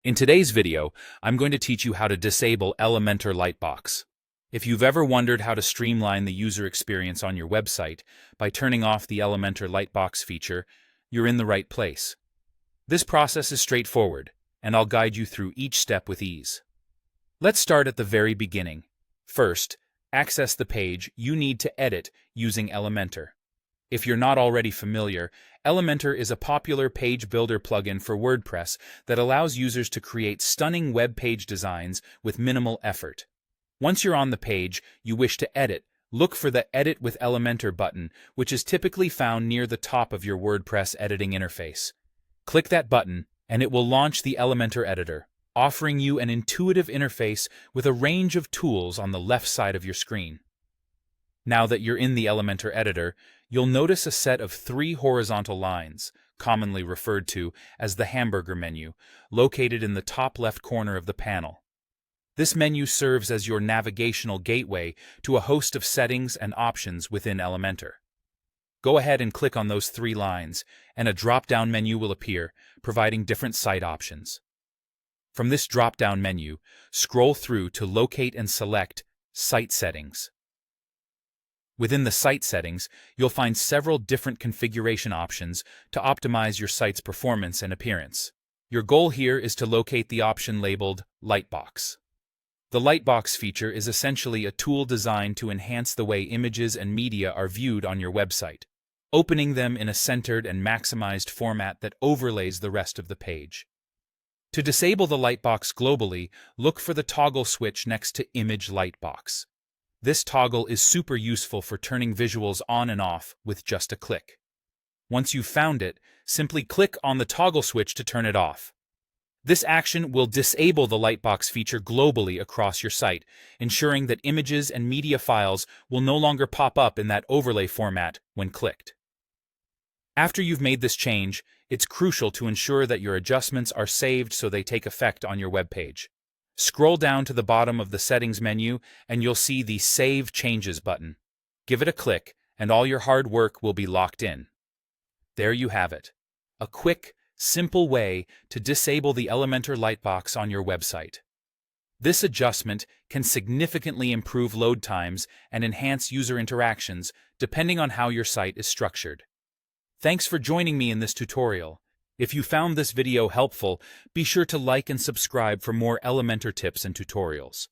In today's video, I'm going to teach you how to disable Elementor Lightbox. If you've ever wondered how to streamline the user experience on your website by turning off the Elementor Lightbox feature, you're in the right place. This process is straightforward, and I'll guide you through each step with ease. Let's start at the very beginning. First, access the page you need to edit using Elementor. If you're not already familiar, Elementor is a popular page builder plugin for WordPress that allows users to create stunning web page designs with minimal effort. Once you're on the page you wish to edit, look for the Edit with Elementor button, which is typically found near the top of your WordPress editing interface. Click that button, and it will launch the Elementor editor, offering you an intuitive interface with a range of tools on the left side of your screen. Now that you're in the Elementor editor, you'll notice a set of 3 horizontal lines, commonly referred to as the hamburger menu, located in the top left corner of the panel. This menu serves as your navigational gateway to a host of settings and options within Elementor. Go ahead and click on those 3 lines, and a drop-down menu will appear, providing different site options. From this drop-down menu, scroll through to locate and select Site Settings. Within the site settings, you'll find several different configuration options to optimize your site's performance and appearance. Your goal here is to locate the option labeled Lightbox. The Lightbox feature is essentially a tool designed to enhance the way images and media are viewed on your website, opening them in a centered and maximized format that overlays the rest of the page. To disable the Lightbox globally, look for the toggle switch next to Image Lightbox. This toggle is super useful for turning visuals on and off with just a click. Once you've found it, simply click on the toggle switch to turn it off. This action will disable the Lightbox feature globally across your site, ensuring that images and media files will no longer pop up in that overlay format when clicked. After you've made this change, it's crucial to ensure that your adjustments are saved so they take effect on your web page. Scroll down to the bottom of the Settings menu and you'll see the Save Changes button. Give it a click and all your hard work will be locked in. There you have it. A quick, simple way to disable the Elementor Lightbox on your website. This adjustment can significantly improve load times and enhance user interactions depending on how your site is structured. Thanks for joining me in this tutorial. If you found this video helpful, be sure to like and subscribe for more Elementor tips and tutorials.